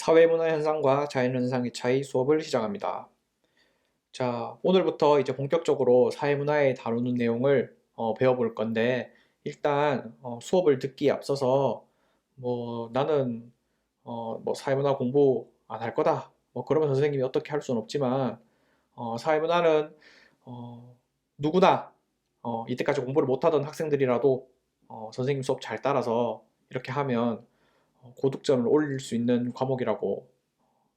사회문화 현상과 자연현상의 차이 수업을 시작합니다. 자, 오늘부터 이제 본격적으로 사회문화에 다루는 내용을 배워볼 건데, 일단 수업을 듣기에 앞서서 나는 뭐 사회문화 공부 안 할 거다. 뭐 그러면 선생님이 어떻게 할 수는 없지만, 사회문화는 어, 누구나 이때까지 공부를 못하던 학생들이라도 선생님 수업 잘 따라서 이렇게 하면 고득점을 올릴 수 있는 과목이라고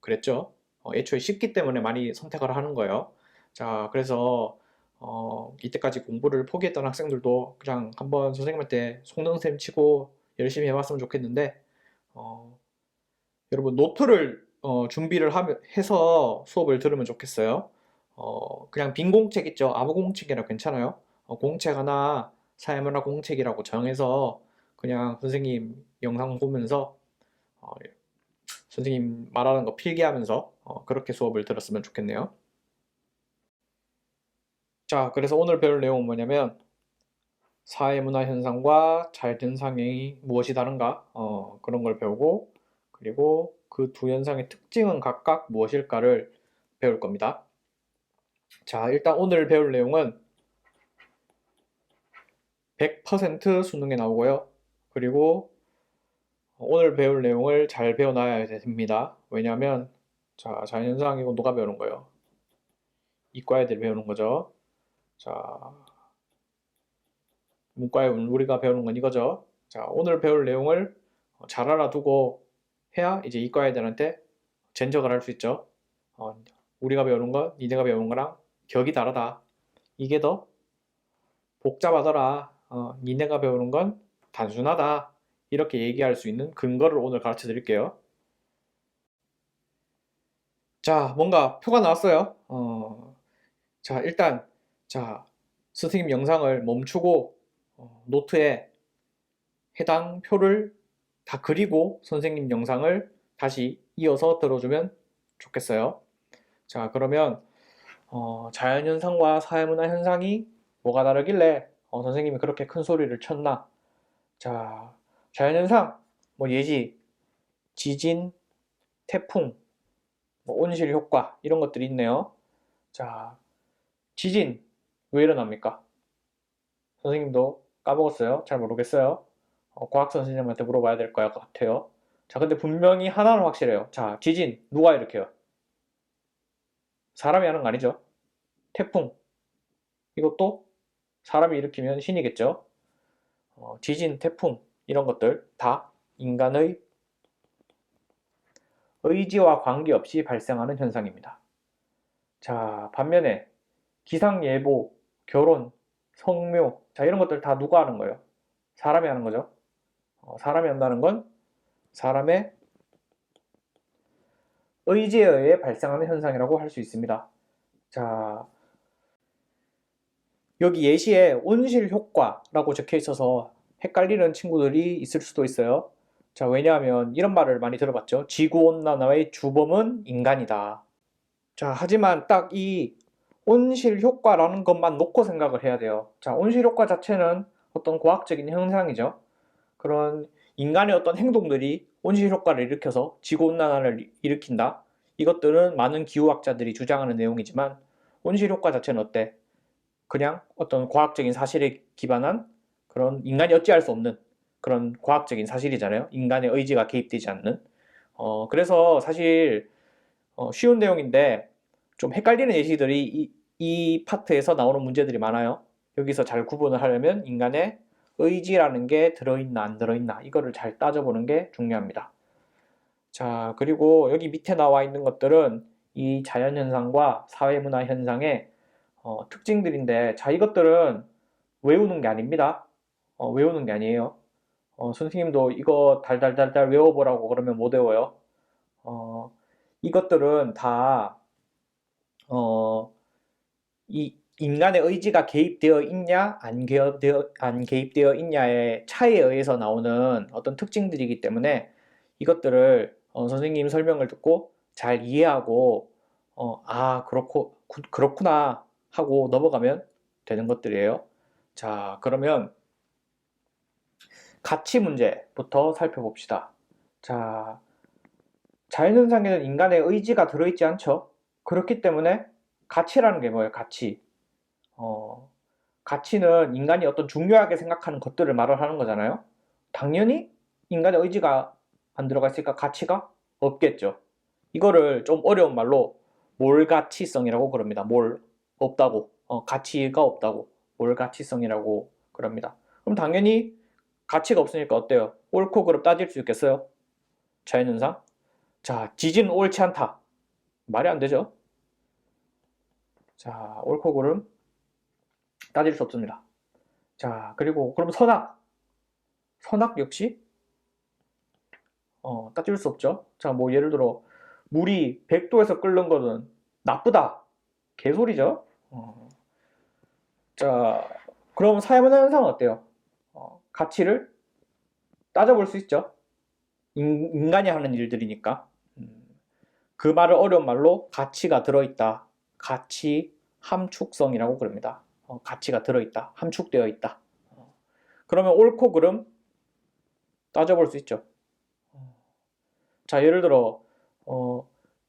그랬죠. 애초에 쉽기 때문에 많이 선택을 하는 거예요. 자, 그래서 이때까지 공부를 포기했던 학생들도 그냥 한번 선생님한테 속는셈 치고 열심히 해봤으면 좋겠는데, 어, 여러분 노트를 준비를 해서 수업을 들으면 좋겠어요. 그냥 빈 공책 있죠. 아무 공책이라 괜찮아요. 공책 하나 사회문화 공책이라고 정해서 그냥 선생님 영상 보면서 선생님 말하는 거 필기하면서 그렇게 수업을 들었으면 좋겠네요. 자, 그래서 오늘 배울 내용은 뭐냐면 사회문화 현상과 자연현상이 무엇이 다른가 그런 걸 배우고, 그리고 그 두 현상의 특징은 각각 무엇일까를 배울 겁니다. 자, 일단 오늘 배울 내용은 100% 수능에 나오고요. 그리고 오늘 배울 내용을 잘 배워놔야 됩니다. 왜냐하면 자, 자연현상이고 누가 배우는 거예요? 이과 애들이 배우는 거죠. 자, 문과에 우리가 배우는 건 이거죠. 자, 오늘 배울 내용을 잘 알아두고 해야 이제 이과 애들한테 전적을 할 수 있죠. 어, 우리가 배우는 건 니네가 배우는 거랑 격이 다르다. 이게 더 복잡하더라. 니네가 배우는 건 단순하다. 이렇게 얘기할 수 있는 근거를 오늘 가르쳐 드릴게요. 자, 뭔가 표가 나왔어요. 자, 일단 자, 선생님 영상을 멈추고 노트에 해당 표를 다 그리고 선생님 영상을 다시 이어서 들어주면 좋겠어요. 자, 그러면 자연현상과 사회문화 현상이 뭐가 다르길래 선생님이 그렇게 큰 소리를 쳤나? 자, 자연현상, 뭐 예지, 지진, 태풍, 뭐 온실 효과 이런 것들이 있네요. 자, 지진 왜 일어납니까? 선생님도 까먹었어요? 잘 모르겠어요? 과학 선생님한테 물어봐야 될 것 같아요. 자, 근데 분명히 하나는 확실해요. 자, 지진 누가 일으켜요? 사람이 하는 거 아니죠? 태풍 이것도 사람이 일으키면 신이겠죠? 지진, 태풍 이런 것들 다 인간의 의지와 관계없이 발생하는 현상입니다. 자, 반면에 기상예보, 결혼, 성묘 자 이런 것들 다 누가 하는 거예요? 사람이 하는 거죠. 사람이 한다는 건 사람의 의지에 의해 발생하는 현상이라고 할 수 있습니다. 자, 여기 예시에 온실 효과라고 적혀 있어서 헷갈리는 친구들이 있을 수도 있어요. 자, 왜냐하면 이런 말을 많이 들어봤죠. 지구온난화의 주범은 인간이다. 자, 하지만 딱 이 온실 효과라는 것만 놓고 생각을 해야 돼요. 자, 온실 효과 자체는 어떤 과학적인 현상이죠. 그런 인간의 어떤 행동들이 온실 효과를 일으켜서 지구온난화를 일으킨다. 이것들은 많은 기후학자들이 주장하는 내용이지만 온실 효과 자체는 어때? 그냥 어떤 과학적인 사실에 기반한 그런 인간이 어찌할 수 없는 그런 과학적인 사실이잖아요. 인간의 의지가 개입되지 않는. 그래서 사실 쉬운 내용인데 좀 헷갈리는 예시들이 이 파트에서 나오는 문제들이 많아요. 여기서 잘 구분을 하려면 인간의 의지라는 게 들어있나 안 들어있나 이거를 잘 따져보는 게 중요합니다. 자, 그리고 여기 밑에 나와 있는 것들은 이 자연현상과 사회문화 현상의 특징들인데, 자, 이것들은 외우는 게 아닙니다. 외우는 게 아니에요. 선생님도 이거 달달달달 외워보라고 그러면 못 외워요. 어, 이것들은 다, 이 인간의 의지가 개입되어 있냐, 안 개입되어 있냐의 차이에 의해서 나오는 어떤 특징들이기 때문에 이것들을 선생님 설명을 듣고 잘 이해하고, 그렇구나 하고 넘어가면 되는 것들이에요. 자, 그러면 가치 문제부터 살펴봅시다. 자, 자연현상에는 인간의 의지가 들어있지 않죠. 그렇기 때문에 가치라는 게 뭐예요? 가치. 가치는 인간이 어떤 중요하게 생각하는 것들을 말을 하는 거잖아요. 당연히 인간의 의지가 안 들어가 있으니까 가치가 없겠죠. 이거를 좀 어려운 말로 몰가치성이라고 그럽니다. 없다고. 가치가 없다고. 몰가치성이라고 그럽니다. 그럼 당연히 가치가 없으니까 어때요? 옳고 그름 따질 수 있겠어요? 자연현상? 자, 지진은 옳지 않다. 말이 안 되죠? 자, 옳고 그름 따질 수 없습니다. 자, 그리고 그럼 선악. 선악 역시 따질 수 없죠. 자, 뭐 예를 들어 물이 100도에서 끓는 거는 나쁘다. 개소리죠. 자, 그럼 사회문화 현상은 어때요? 가치를 따져볼 수 있죠. 인간이 하는 일들이니까. 그 말을 어려운 말로 가치가 들어있다. 가치 함축성이라고 그럽니다. 가치가 들어있다. 함축되어 있다. 그러면 옳고 그름 따져볼 수 있죠. 자, 예를 들어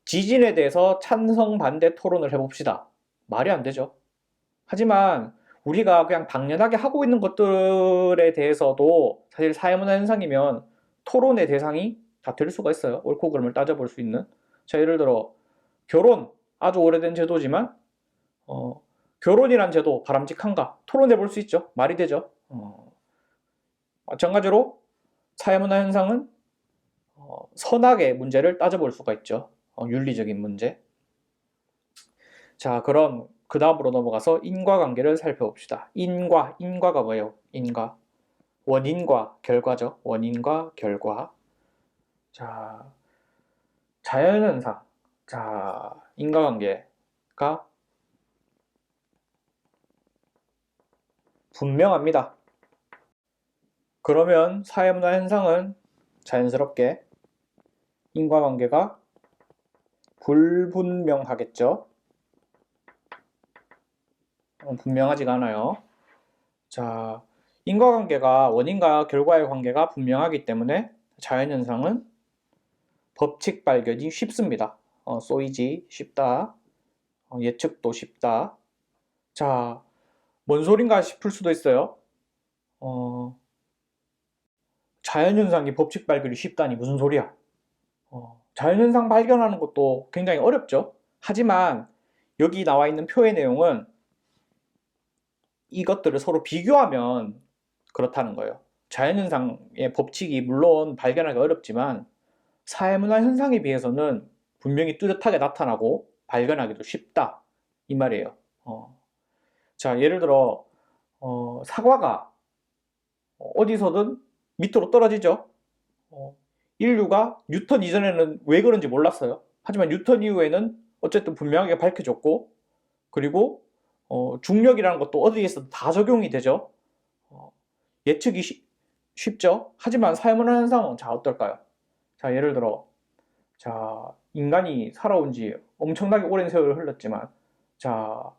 지진에 대해서 찬성 반대 토론을 해봅시다. 말이 안 되죠. 하지만 우리가 그냥 당연하게 하고 있는 것들에 대해서도 사실 사회문화 현상이면 토론의 대상이 다 될 수가 있어요. 옳고 그름을 따져볼 수 있는. 자, 예를 들어 결혼, 아주 오래된 제도지만 결혼이란 제도 바람직한가? 토론해 볼 수 있죠. 말이 되죠. 마찬가지로 사회문화 현상은 선악의 문제를 따져볼 수가 있죠. 윤리적인 문제. 자, 그럼 그 다음으로 넘어가서 인과관계를 살펴봅시다. 인과가 뭐예요? 인과. 원인과 결과죠. 원인과 결과. 자, 자연현상. 자, 인과관계가 분명합니다. 그러면 사회문화 현상은 자연스럽게 인과관계가 불분명하겠죠. 분명하지가 않아요. 자, 인과관계가 원인과 결과의 관계가 분명하기 때문에 자연현상은 법칙 발견이 쉽습니다. 쏘이지 쉽다. 예측도 쉽다. 자, 뭔 소린가 싶을 수도 있어요. 자연현상이 법칙 발견이 쉽다니 무슨 소리야? 자연현상 발견하는 것도 굉장히 어렵죠. 하지만 여기 나와 있는 표의 내용은 이것들을 서로 비교하면 그렇다는 거예요. 자연현상의 법칙이 물론 발견하기 어렵지만 사회문화 현상에 비해서는 분명히 뚜렷하게 나타나고 발견하기도 쉽다. 이 말이에요. 자, 예를 들어 사과가 어디서든 밑으로 떨어지죠. 인류가 뉴턴 이전에는 왜 그런지 몰랐어요. 하지만 뉴턴 이후에는 어쨌든 분명하게 밝혀졌고, 그리고 중력이라는 것도 어디에서 다 적용이 되죠. 예측이 쉽죠. 하지만 사회문화 현상은 자 어떨까요? 자, 예를 들어 자, 인간이 살아온 지 엄청나게 오랜 세월이 흘렀지만 자,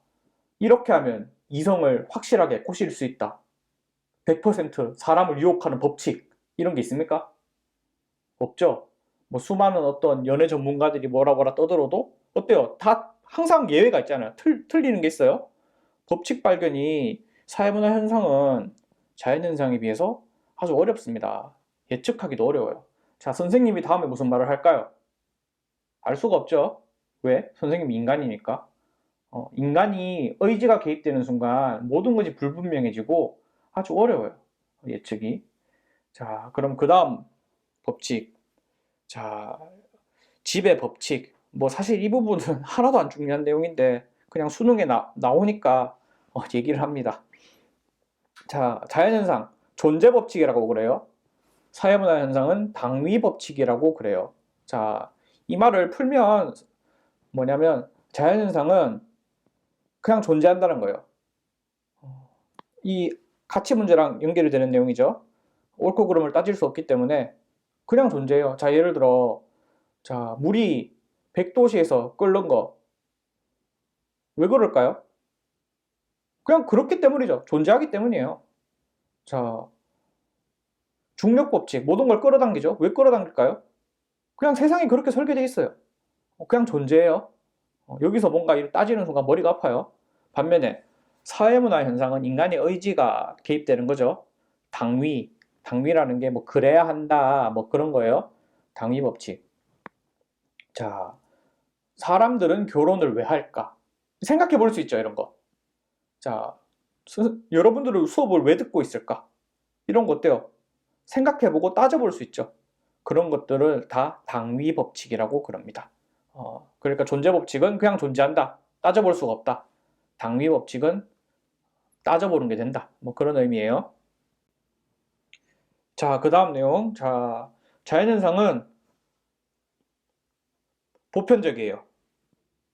이렇게 하면 이성을 확실하게 꼬실 수 있다. 100% 사람을 유혹하는 법칙 이런 게 있습니까? 없죠. 뭐 수많은 어떤 연애 전문가들이 뭐라 떠들어도 어때요? 다 항상 예외가 있잖아요. 틀리는 게 있어요. 법칙 발견이 사회문화 현상은 자연현상에 비해서 아주 어렵습니다. 예측하기도 어려워요. 자, 선생님이 다음에 무슨 말을 할까요? 알 수가 없죠. 왜? 선생님이 인간이니까. 인간이 의지가 개입되는 순간 모든 것이 불분명해지고 아주 어려워요. 예측이. 자, 그럼 그 다음 법칙. 자, 집의 법칙. 뭐 사실 이 부분은 하나도 안 중요한 내용인데 그냥 수능에 나오니까 얘기를 합니다. 자, 자연현상. 존재 법칙이라고 그래요. 사회문화 현상은 당위 법칙이라고 그래요. 자, 이 말을 풀면 뭐냐면 자연현상은 그냥 존재한다는 거예요. 이 가치 문제랑 연결이 되는 내용이죠. 옳고 그름을 따질 수 없기 때문에 그냥 존재해요. 자, 예를 들어 자, 물이 100도씨에서 끓는 거 왜 그럴까요? 그냥 그렇기 때문이죠. 존재하기 때문이에요. 자, 중력 법칙 모든 걸 끌어당기죠. 왜 끌어당길까요? 그냥 세상이 그렇게 설계되어 있어요. 그냥 존재해요. 여기서 뭔가 따지는 순간 머리가 아파요. 반면에 사회문화 현상은 인간의 의지가 개입되는 거죠. 당위라는 게 뭐 그래야 한다 뭐 그런 거예요. 당위 법칙. 자, 사람들은 결혼을 왜 할까? 생각해 볼 수 있죠, 이런 거. 자, 여러분들은 수업을 왜 듣고 있을까? 이런 거 어때요? 생각해 보고 따져볼 수 있죠. 그런 것들을 다 당위 법칙이라고 그럽니다. 그러니까 존재 법칙은 그냥 존재한다. 따져볼 수가 없다. 당위 법칙은 따져보는 게 된다. 뭐 그런 의미예요. 자, 그 다음 내용. 자, 자연현상은 보편적이에요.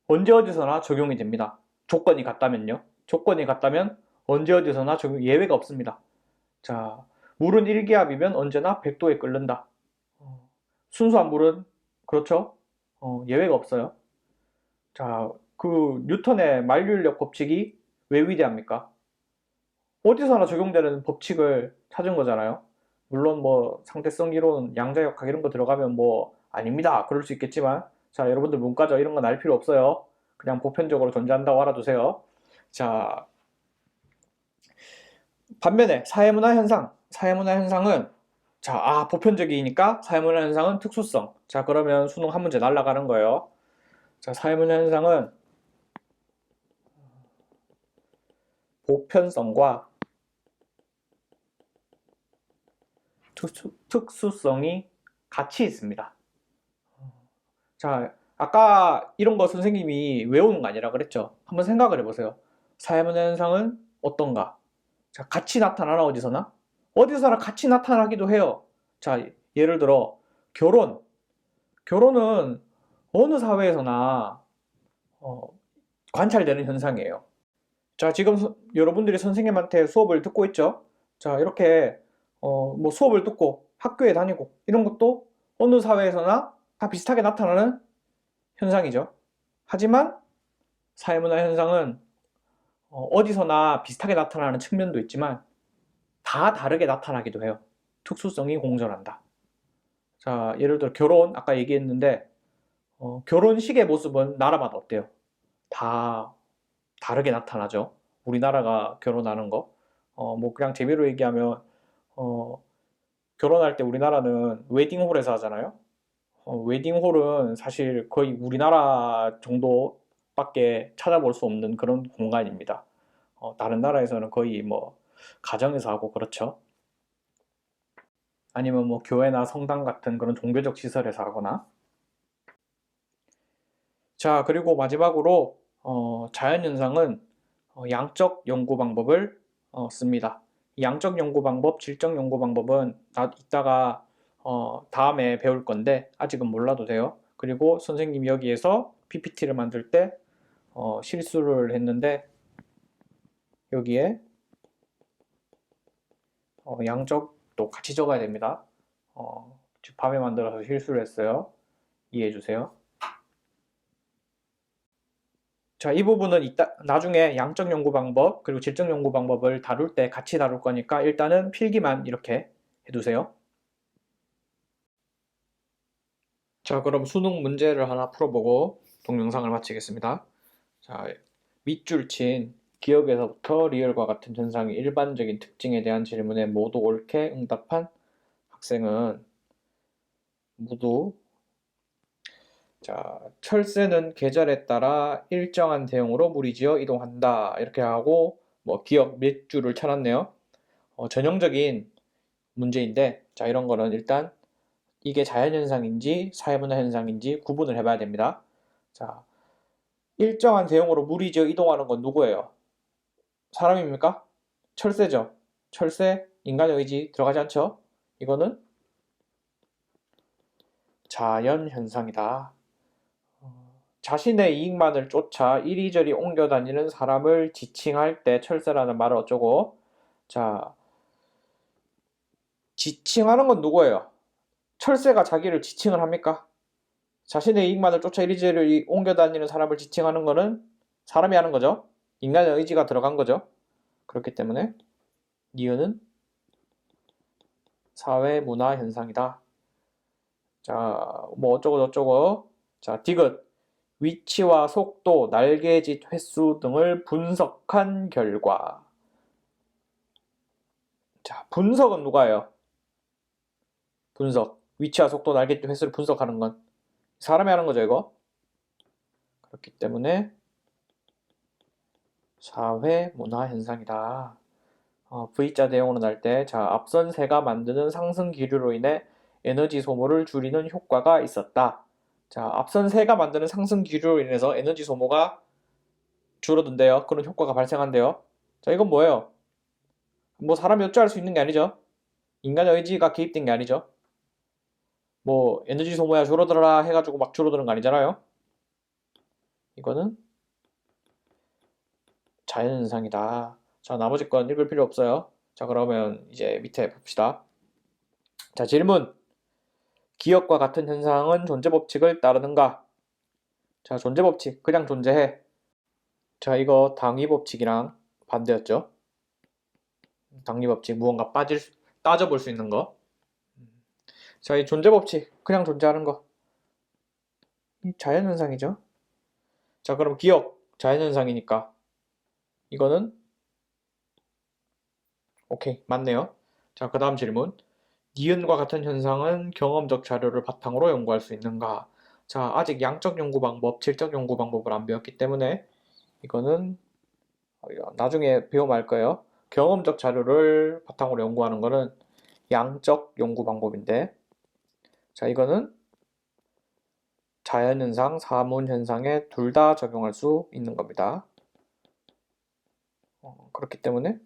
언제 어디서나 적용이 됩니다. 조건이 같다면요. 조건이 같다면 언제 어디서나 적용, 예외가 없습니다. 자, 물은 일기압이면 언제나 100도에 끓는다. 순수한 물은 그렇죠. 예외가 없어요. 자, 그 뉴턴의 만류인력 법칙이 왜 위대합니까? 어디서나 적용되는 법칙을 찾은 거잖아요. 물론 뭐 상대성 이론, 양자역학 이런 거 들어가면 뭐 아닙니다. 그럴 수 있겠지만 자, 여러분들 문과죠. 이런 건 알 필요 없어요. 그냥 보편적으로 존재한다고 알아두세요. 자, 반면에 사회문화 현상은 자, 보편적이니까 사회문화 현상은 특수성. 자, 그러면 수능 한 문제 날아가는 거예요. 자, 사회문화 현상은 보편성과 특수성이 같이 있습니다. 자, 아까 이런 거 선생님이 외우는 거 아니라 그랬죠? 한번 생각을 해보세요. 사회문화 현상은 어떤가? 자, 같이 나타나나 어디서나? 어디서나 같이 나타나기도 해요. 자, 예를 들어 결혼. 결혼은 어느 사회에서나 관찰되는 현상이에요. 자, 지금 여러분들이 선생님한테 수업을 듣고 있죠? 자, 이렇게 뭐 수업을 듣고 학교에 다니고 이런 것도 어느 사회에서나 다 비슷하게 나타나는 현상이죠. 하지만 사회문화 현상은 어디서나 비슷하게 나타나는 측면도 있지만 다 다르게 나타나기도 해요. 특수성이 공존한다. 자, 예를 들어 결혼 아까 얘기했는데 결혼식의 모습은 나라마다 어때요? 다 다르게 나타나죠. 우리나라가 결혼하는 거. 뭐 그냥 재미로 얘기하면 결혼할 때 우리나라는 웨딩홀에서 하잖아요. 웨딩홀은 사실 거의 우리나라 정도밖에 찾아볼 수 없는 그런 공간입니다. 다른 나라에서는 거의 뭐 가정에서 하고 그렇죠. 아니면 뭐 교회나 성당 같은 그런 종교적 시설에서 하거나. 자, 그리고 마지막으로 자연현상은 양적 연구 방법을 씁니다. 양적 연구 방법, 질적 연구 방법은 이따가 다음에 배울 건데 아직은 몰라도 돼요. 그리고 선생님이 여기에서 PPT를 만들 때 실수를 했는데 여기에 양적도 같이 적어야 됩니다. 밤에 만들어서 실수를 했어요. 이해해 주세요. 자, 이 부분은 나중에 양적 연구 방법 그리고 질적 연구 방법을 다룰 때 같이 다룰 거니까 일단은 필기만 이렇게 해두세요. 자, 그럼 수능 문제를 하나 풀어보고 동영상을 마치겠습니다. 자, 밑줄 친 기억에서부터 리얼과 같은 현상의 일반적인 특징에 대한 질문에 모두 옳게 응답한 학생은 모두 자, 철새는 계절에 따라 일정한 대형으로 무리지어 이동한다. 이렇게 하고 뭐 기억 몇 줄을 쳐놨네요. 전형적인 문제인데 자, 이런 거는 일단 이게 자연현상인지 사회문화 현상인지 구분을 해봐야 됩니다. 자, 일정한 대형으로 무리지어 이동하는 건 누구예요? 사람입니까? 철새죠. 철새, 인간의 의지 들어가지 않죠? 이거는 자연현상이다. 자신의 이익만을 쫓아 이리저리 옮겨 다니는 사람을 지칭할 때 철새라는 말을 어쩌고 자, 지칭하는 건 누구예요? 철새가 자기를 지칭을 합니까? 자신의 이익만을 쫓아 이리저리 옮겨 다니는 사람을 지칭하는 거는 사람이 하는 거죠. 인간의 의지가 들어간 거죠. 그렇기 때문에 이유는 사회 문화 현상이다. 자, 뭐 어쩌고저쩌고. 자, 디귿. 위치와 속도, 날개짓 횟수 등을 분석한 결과. 자, 분석은 누가 해요? 분석. 위치와 속도, 날개짓 횟수를 분석하는 건 사람이 하는 거죠, 이거. 그렇기 때문에 사회 문화 현상이다. V자 대용으로 날 때, 자, 앞선 새가 만드는 상승 기류로 인해 에너지 소모를 줄이는 효과가 있었다. 자, 앞선 새가 만드는 상승 기류로 인해서 에너지 소모가 줄어든대요. 그런 효과가 발생한대요. 자, 이건 뭐예요? 뭐 사람이 어찌할 수 있는 게 아니죠. 인간의 의지가 개입된 게 아니죠. 뭐 에너지 소모야 줄어들어라 해가지고 막 줄어드는 거 아니잖아요. 이거는 자연현상이다. 자, 나머지 건 읽을 필요 없어요. 자, 그러면 이제 밑에 봅시다. 자, 질문. 기억과 같은 현상은 존재법칙을 따르는가? 자, 존재법칙. 그냥 존재해. 자, 이거 당위법칙이랑 반대였죠. 당위법칙. 무언가 따져볼 수 있는 거. 자, 이 존재법칙. 그냥 존재하는 거. 자연현상이죠. 자, 그럼 기억. 자연현상이니까. 이거는 오케이. 맞네요. 자, 그 다음 질문. 니은과 같은 현상은 경험적 자료를 바탕으로 연구할 수 있는가? 자, 아직 양적 연구 방법, 질적 연구 방법을 안 배웠기 때문에 이거는 나중에 배우면 알 거예요. 경험적 자료를 바탕으로 연구하는 거는 양적 연구 방법인데, 자, 이거는 자연현상, 사문현상에 둘 다 적용할 수 있는 겁니다. 그렇기 때문에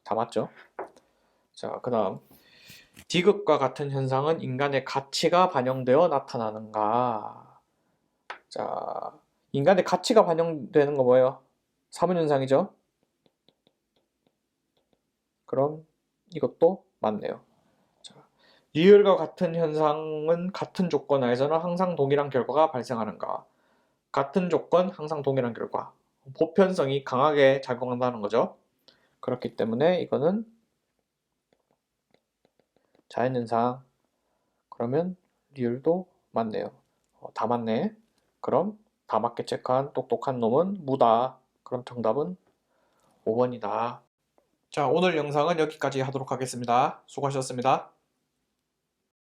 다 맞죠? 자, 그 다음. 디귿과 같은 현상은 인간의 가치가 반영되어 나타나는가? 자, 인간의 가치가 반영되는 거 뭐예요? 사문현상이죠? 그럼 이것도 맞네요. 자, 리을과 같은 현상은 같은 조건 하에서는 항상 동일한 결과가 발생하는가? 같은 조건, 항상 동일한 결과. 보편성이 강하게 작용한다는 거죠. 그렇기 때문에 이거는 자연현상. 그러면 리을도 맞네요. 다 맞네. 그럼 다 맞게 체크한 똑똑한 놈은 무다. 그럼 정답은 5번이다. 자, 오늘 영상은 여기까지 하도록 하겠습니다. 수고하셨습니다.